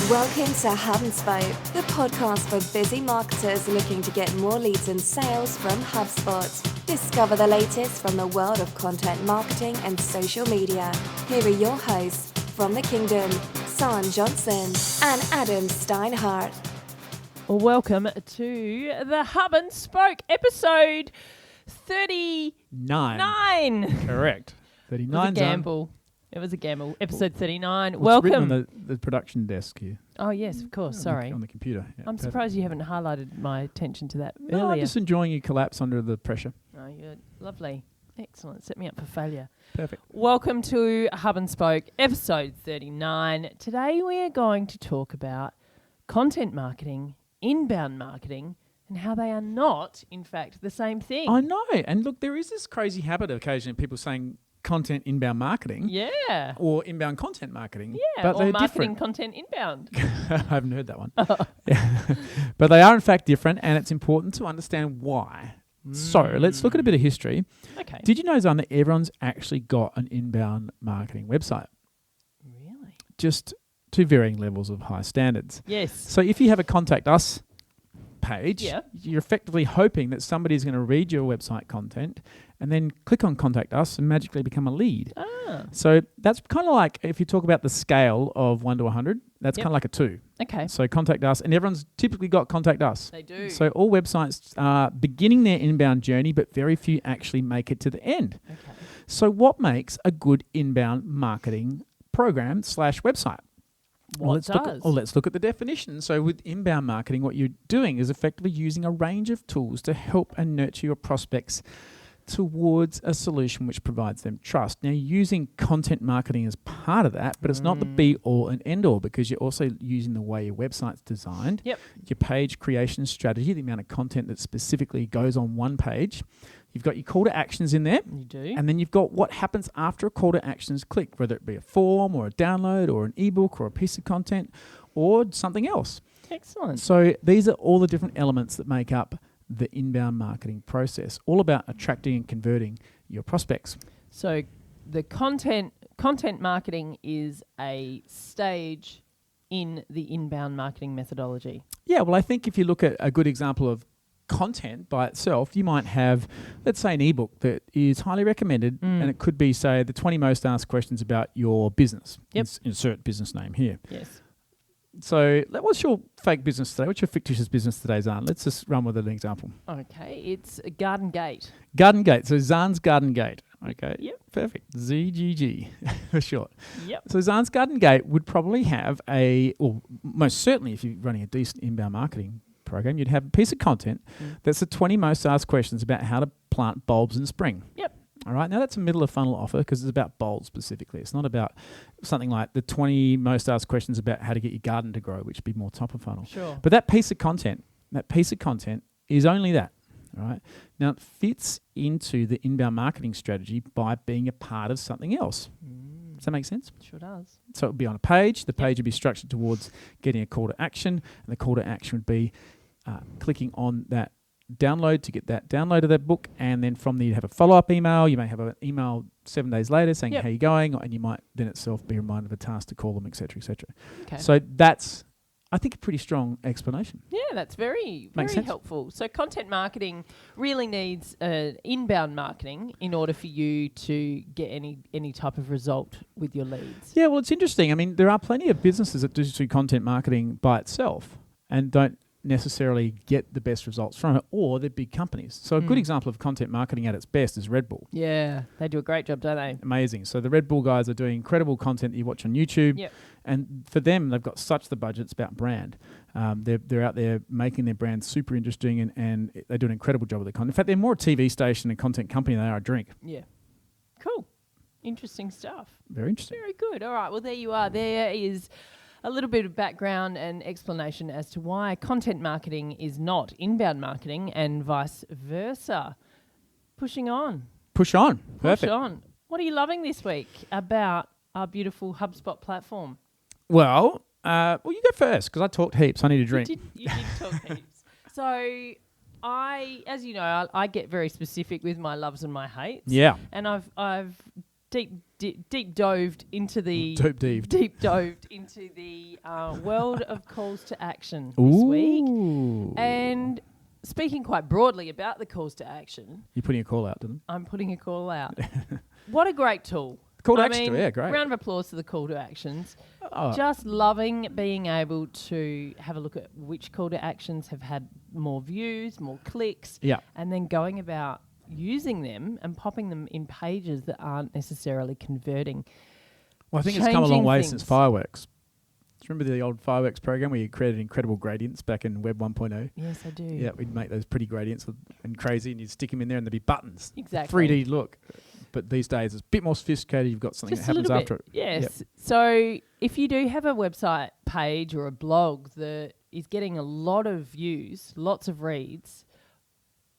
Welcome to Hub and Spoke, the podcast for busy marketers looking to get more leads and sales from HubSpot. Discover the latest from the world of content marketing and social media. Here are your hosts from the Kingdom, San Johnson and Adam Steinhardt. Welcome to the Hub and Spoke episode 39. Correct. 39. It was a gamble. It was a gamble. Episode 39. What's Welcome. written on the production desk here? Oh, yes, of course. Sorry. On the computer. Yeah, I'm perfect. surprised you haven't highlighted my attention to that No, I'm earlier. just enjoying you collapse under the pressure. Oh, you're lovely. Excellent. Set me up for failure. Perfect. Welcome to Hub and Spoke episode 39. Today we are going to talk about content marketing, inbound marketing, and how they are not, in fact, the same thing. I know. And look, there is this crazy habit occasionally of people saying content inbound marketing. Yeah. Or inbound content marketing. Yeah, but or they're marketing different. content inbound. I haven't heard that one. But they are in fact different, and it's important to understand why. So let's look at a bit of history. Okay. Did you know, Zan, that everyone's actually got an inbound marketing website? Really? Just to varying levels of high standards. Yes. So if you have a contact us page, Yeah. you're effectively hoping that somebody's going to read your website content and then click on contact us and magically become a lead. Ah, So that's kind of like, if you talk about the scale of 1 to 100, that's Yep. kind of like a 2. okay. So contact us, and everyone's typically got contact us. They do. So all websites are beginning their inbound journey, but very few actually make it to the end. Okay. So what makes a good inbound marketing program / website? What does? Let's look at the definition. So with inbound marketing, what you're doing is effectively using a range of tools to help and nurture your prospects towards a solution which provides them trust. Now, using content marketing as part of that, but it's not the be all and end all, because you're also using the way your website's designed, Yep. your page creation strategy, the amount of content that specifically goes on one page. You've got your call to actions in there. You do. And then you've got what happens after a call to action is clicked, whether it be a form or a download or an ebook or a piece of content or something else. Excellent. So these are all the different elements that make up the inbound marketing process, all about attracting and converting your prospects. So the content marketing is a stage in the inbound marketing methodology. Yeah, well, I think if you look at a good example of content by itself, you might have, let's say, an ebook that is highly recommended, and it could be, say, the 20 most asked questions about your business. Yep. Insert business name here. Yes. So, what's your fake business today? What's your fictitious business today, Zan? Let's just run with an example. Okay. It's a Garden Gate. Garden Gate. So, Zan's Garden Gate. Okay. Yep. Perfect. ZGG for short. Yep. So, Zan's Garden Gate would probably have or most certainly if you're running a decent inbound marketing program, you'd have a piece of content that's the 20 most asked questions about how to plant bulbs in spring. Yep. All right. Now, that's a middle of funnel offer because it's about bulbs specifically. It's not about something like the 20 most asked questions about how to get your garden to grow, which would be more top of funnel. Sure. But that piece of content is only that. All right. Now, it fits into the inbound marketing strategy by being a part of something else. Does that make sense? Sure does. So it would be on a page. The page would be structured towards getting a call to action, and the call to action would be clicking on that download to get that download of that book, and then from there you have a follow-up email. You may have an email 7 days later saying how you're going, and you might then itself be reminded of a task to call them, etc., etc. Okay. So that's, I think, a pretty strong explanation. Yeah, that's very, Makes very sense. helpful. So content marketing really needs inbound marketing in order for you to get any type of result with your leads. Yeah, well, it's interesting. I mean, there are plenty of businesses that do content marketing by itself and don't necessarily get the best results from it, or they're big companies. So a good example of content marketing at its best is Red Bull. Yeah, they do a great job, don't they? Amazing. So the Red Bull guys are doing incredible content that you watch on YouTube. Yep. And for them, they've got such the budget. It's about brand. They're out there making their brand super interesting, and they do an incredible job with the content. In fact, they're more a TV station and content company than they are a drink. Yeah. Cool. Interesting stuff. Very interesting. Very good. All right. Well, there you are. There is a little bit of background and explanation as to why content marketing is not inbound marketing and vice versa. Pushing on. Push on. Push Perfect. on. What are you loving this week about our beautiful HubSpot platform? Well, you go first because I talked heaps. I need a drink. You did talk heaps. So as you know, I get very specific with my loves and my hates. Yeah. And I've deep doved into the world of calls to action this week. And speaking quite broadly about the calls to action, You're putting a call out, didn't I'm putting a call out. What a great tool. Call to action, yeah, great. Round of applause to the call to actions. Oh. Just loving being able to have a look at which call to actions have had more views, more clicks, Yeah. and then going about using them and popping them in pages that aren't necessarily converting. Well, I think it's come a long way Changing since things. Fireworks. Do you remember the old Fireworks program where you created incredible gradients back in Web 1.0? Yes, I do. Yeah, we'd make those pretty gradients and crazy, and you'd stick them in there and there'd be buttons. Exactly. 3D look. But these days it's a bit more sophisticated. You've got something Just that happens a little after bit. it. Yes. Yep. So if you do have a website page or a blog that is getting a lot of views, lots of reads,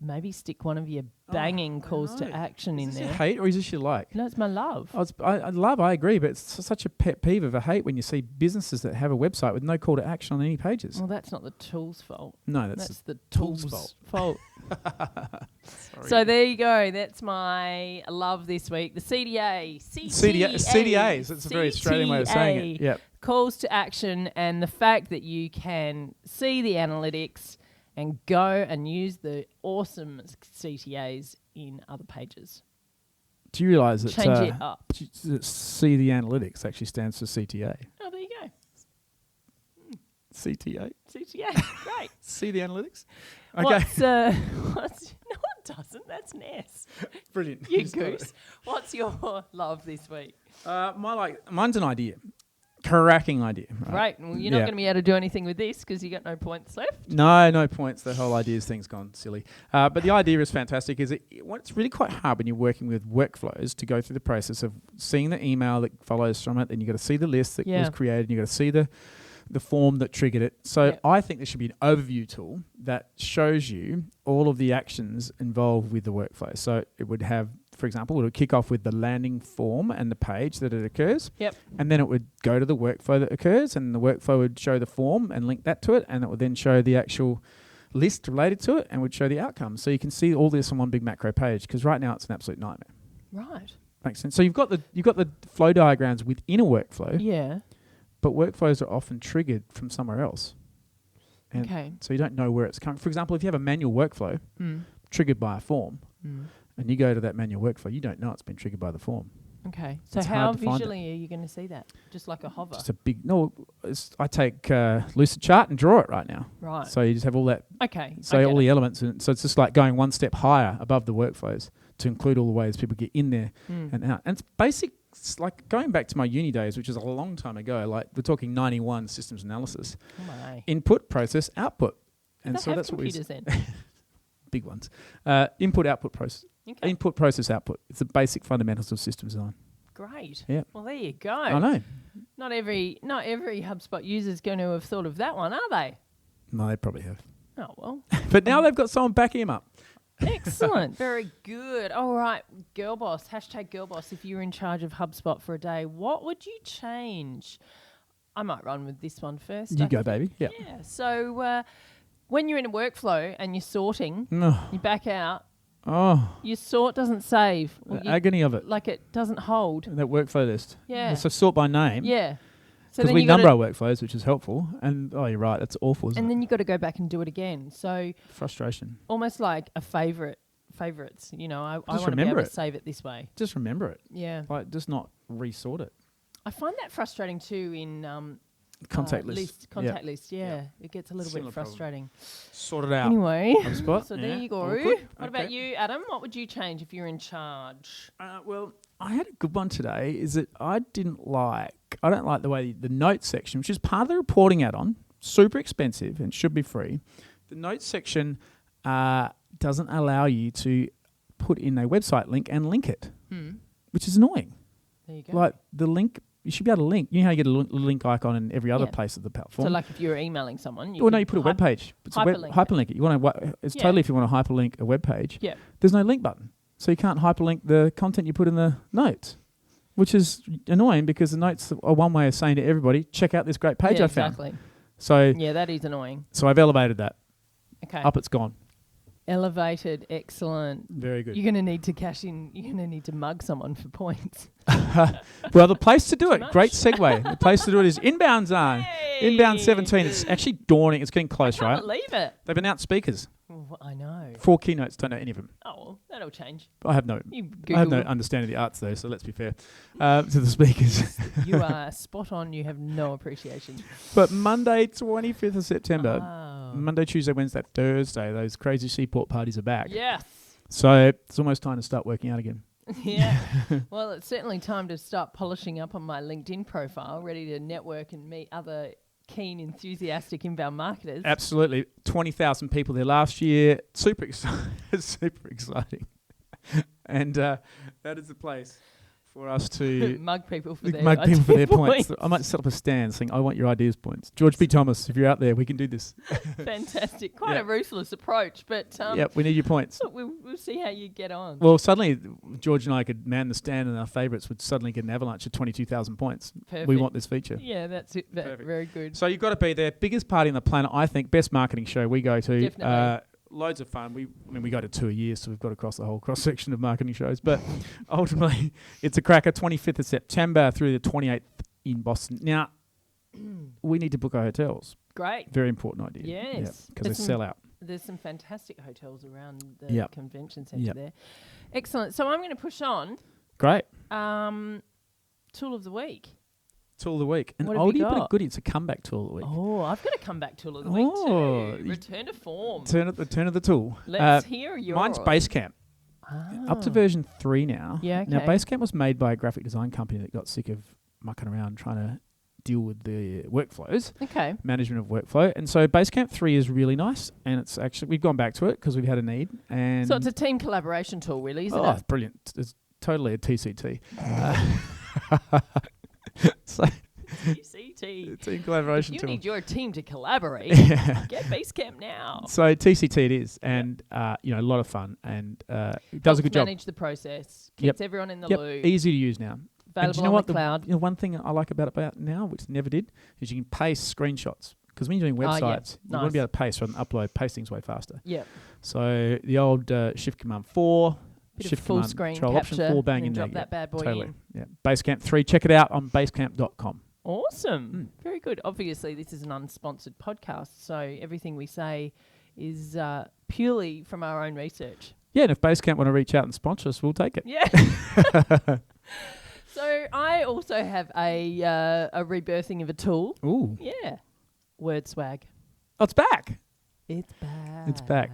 maybe stick one of your banging calls to action in Is there. this your hate or is this your like? No, it's my love. I agree, but it's such a pet peeve of a hate when you see businesses that have a website with no call to action on any pages. Well, that's not the tool's fault. No, That's the tool's tool's fault. fault. So there you go. That's my love this week. The CDA. CDAs. That's a very Australian way of saying it. Yep. Calls to action and the fact that you can see the analytics and go and use the awesome CTAs in other pages. Do you realise that Change it up. See the analytics actually stands for CTA? Oh, there you go. CTA? CTA. Great. See the analytics? Okay. No, it doesn't. That's NES. Brilliant. You goose. What's your love this week? Mine's an idea. Cracking idea. Right? Great. Well, you're not going to be able to do anything with this because you got no points left. No points. The whole ideas thing's gone silly. But the idea is fantastic. It's really quite hard when you're working with workflows to go through the process of seeing the email that follows from it. Then you've got to see the list that was created. And you've got to see the form that triggered it. So I think there should be an overview tool that shows you all of the actions involved with the workflow. So it would have, for example, it would kick off with the landing form and the page that it occurs. Yep. And then it would go to the workflow that occurs, and the workflow would show the form and link that to it, and it would then show the actual list related to it and would show the outcomes. So you can see all this on one big macro page, because right now it's an absolute nightmare. Right. Makes sense. So you've got the flow diagrams within a workflow. Yeah. But workflows are often triggered from somewhere else. And okay. So you don't know where it's coming. For example, if you have a manual workflow triggered by a form, and you go to that manual workflow, you don't know it's been triggered by the form. Okay. So it's how visually are you going to see that? Just like a hover? Just a big... I take Lucidchart and draw it right now. Right. So you just have all that... Okay. So all the elements. And so it's just like going one step higher above the workflows to include all the ways people get in there and out. And it's basic... It's like going back to my uni days, which is a long time ago, like we're talking 91 systems analysis. Oh my. Input, process, output. And so that's what we then. Big ones. Input, output, process. Okay. Input, process, output. It's the basic fundamentals of system design. Great. Yeah. Well, there you go. I know. Not every HubSpot user is going to have thought of that one, are they? No, they probably have. Oh, well. But now they've got someone backing him up. Excellent. Very good. All right. Girl boss. Hashtag girl boss. If you were in charge of HubSpot for a day, what would you change? I might run with this one first. You go, baby. Yeah. Yeah. So when you're in a workflow and you're sorting, you back out. Oh. Your sort doesn't save. The agony of it. Like it doesn't hold. That workflow list. Yeah. So sort by name. Yeah. Because we number our workflows, which is helpful. And, you're right, that's awful, isn't it? And then you've got to go back and do it again. So frustration. Almost like a favorites. You know, I want to be able to save it this way. Just remember it. Yeah. Like, just not resort it. I find that frustrating too in... contact list. Contact list, yeah. It gets a little bit frustrating. Sort it out. Anyway, HubSpot. So there you go. What about you, Adam? What would you change if you're in charge? Well, I had a good one today, is that I don't like the way the notes section, which is part of the reporting add-on, super expensive and should be free. The notes section doesn't allow you to put in a website link and link it, which is annoying. There you go. Like the link, you should be able to link. You know how you get a link icon in every other place of the platform? So like if you're emailing someone... you put a web page. Hyperlink it. You want to. It's totally if you want to hyperlink a web page. Yeah. There's no link button. So you can't hyperlink the content you put in the notes, which is annoying because the notes are one way of saying to everybody, check out this great page I found. Exactly. So yeah, that is annoying. So I've elevated that. Okay. Up it's gone. Elevated, excellent. Very good. You're going to need to cash in. You're going to need to mug someone for points. Well, the place to do Too it, much. great segue. The place to do it is Inbound Zone. Hey! Inbound 17. It's actually dawning. It's getting close, I right? can't believe it. They've announced speakers. Oh, I know. 4 keynotes. Don't know any of them. Oh, well, that'll change. I have no You understanding of the arts though, so let's be fair to the speakers. You are spot on. You have no appreciation. But Monday, 25th of September, Oh. Monday, Tuesday, Wednesday, Thursday, those crazy seaport parties are back. Yes. So it's almost time to start working out again. Yeah. Well, it's certainly time to start polishing up on my LinkedIn profile, ready to network and meet other keen, enthusiastic inbound marketers. Absolutely. 20,000 people there last year. Super exciting. Super exciting. And that is the place for us to mug people for their points. I might set up a stand saying, I want your ideas points. George B. Thomas, if you're out there, we can do this. Fantastic. Quite a ruthless approach, but yep, we need your points. look, we'll see how you get on. Well, suddenly George and I could man the stand and our favourites would suddenly get an avalanche of 22,000 points. Perfect. We want this feature. Yeah, that's it. Perfect. Very good. So you've got to be there. Biggest party on the planet, I think. Best marketing show we go to. Definitely. Loads of fun. We go to 2 a year, so we've got across the whole cross-section of marketing shows. But ultimately, it's a cracker, 25th of September through the 28th in Boston. Now, we need to book our hotels. Great. Very important idea. Yes. Because they sell out. There's some fantastic hotels around the Yep. convention centre Yep. there. Excellent. So I'm going to push on. Great. Tool of the week. Tool of the week. An What have you oldie but a got? goodie. It's a comeback tool of the week. Oh, I've got a comeback tool of the week Oh, too. Return to form. Turn of the tool. Let's hear yours. Mine's Basecamp. Up to version 3 now. Yeah, Now, okay. Basecamp was made by a graphic design company that got sick of mucking around trying to deal with the workflows, Okay. management of workflow. And so Basecamp 3 is really nice. And it's actually, we've gone back to it because we've had a need. And So it's a team collaboration tool, really, isn't oh, it? it's brilliant. It's totally a TCT. So TCT. team collaboration You tool. need your team to collaborate. Yeah. Get Basecamp now. So TCT it is, and a lot of fun, and it does a good job. Manage the process. Yep. Keeps everyone in the Yep, loop. easy to use now. And Available do you know on what the cloud. one thing I like about now, which never did, is you can paste screenshots. Because when you're doing Oh, yeah. websites, you want to be able to paste rather than upload. Pasting's way faster. Yep. So the old Shift Command 4, Bit Shift of full Command screen Control capture. Option 4, bang and in there. drop that bad boy Totally. in. Yeah. Basecamp 3, check it out on basecamp.com. Awesome. Very good. Obviously, this is an unsponsored podcast, so everything we say is purely from our own research. Yeah, and if Basecamp want to reach out and sponsor us, we'll take it. Yeah. So I also have a rebirthing of a tool. Ooh. Yeah. Word swag. Oh, it's back. It's back. It's back.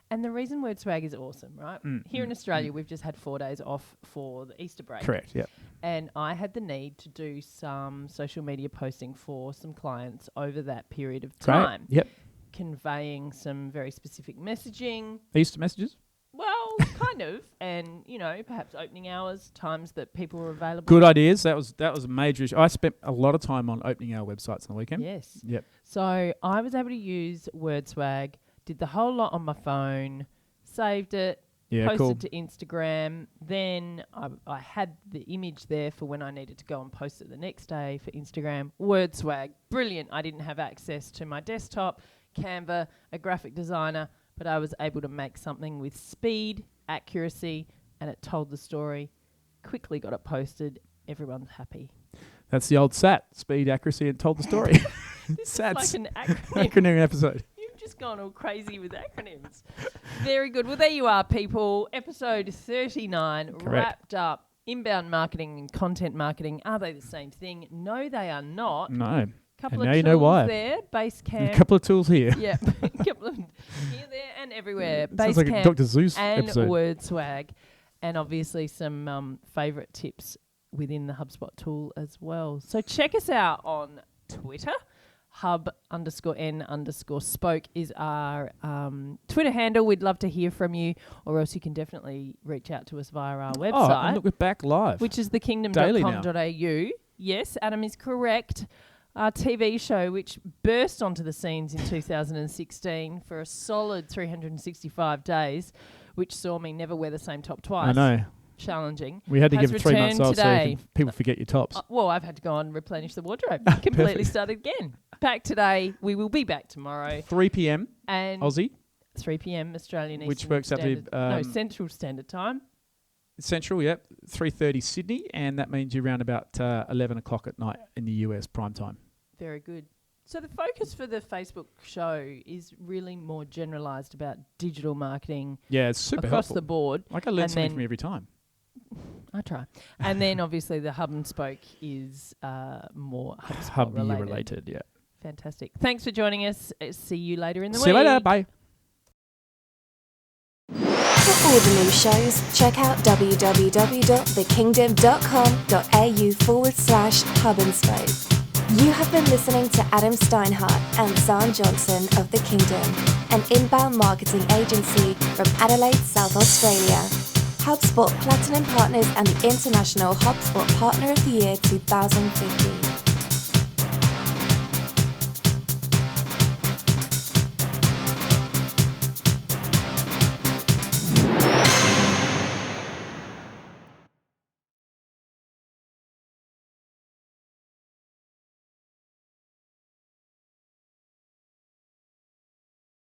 And the reason Word swag is awesome, right? Here in Australia, we've just had 4 days off for the Easter break. Correct, yeah. And I had the need to do some social media posting for some clients over that period of time. Yep. Conveying some very specific messaging. Easter messages? Well, kind of. And, perhaps opening hours, times that people were available. Good ideas. That was a major issue. I spent a lot of time on opening our websites on the weekend. Yes. Yep. So I was able to use WordSwag, did the whole lot on my phone, saved it, Yeah, posted cool. to Instagram. Then I had the image there for when I needed to go and post it the next day for Instagram. WordSwag, brilliant. I didn't have access to my desktop, Canva, a graphic designer, but I was able to make something with speed, accuracy, and it told the story. Quickly got it posted. Everyone's happy. That's the old SAT, speed, accuracy, and told the story. This SATs. is like an acronym. Acronym episode. You've just gone all crazy with acronyms. Very good. Well, there you are, people. Episode 39 wrapped up. Inbound marketing and content marketing. Are they the same thing? No, they are not. No. Couple And of now you tools know why. there. Basecamp. A couple of tools here. Yeah. Couple of here, there, and everywhere. Sounds like a Basecamp Dr. Zeus and episode. WordSwag. And obviously some favourite tips within the HubSpot tool as well. So check us out on Twitter. hub_n_spoke is our Twitter handle. We'd love to hear from you, or else you can definitely reach out to us via our Oh, and website, look, we're back live. which is Daily now. thekingdom.com.au. Yes, Adam is correct. Our TV show, which burst onto the scenes in 2016 for a solid 365 days, which saw me never wear the same top twice. I know. Challenging. We had to has give it 3 months returned off so today. people forget your tops. Well, I've had to go and replenish the wardrobe. Completely Perfect. started again. Back today. We will be back tomorrow. 3 p.m. And Aussie. 3 p.m. Australian which Eastern works out to Standard, Central Standard Time. Central, yep, 3:30 Sydney, and that means you're around about 11 o'clock at night in the US prime time. Very good. So the focus for the Facebook show is really more generalised about digital marketing. Yeah, it's super across helpful. the board. Like I learn something from you every time. I try. And then obviously the hub and spoke is more HubSpot related, yeah. Fantastic. Thanks for joining us. See you later in the week. See you later. Bye. For all the new shows, check out www.thekingdom.com.au/hub and spoke. You have been listening to Adam Steinhardt and Zan Johnson of The Kingdom, an inbound marketing agency from Adelaide, South Australia. HubSpot Platinum Partners and the International HubSpot Partner of the Year 2015.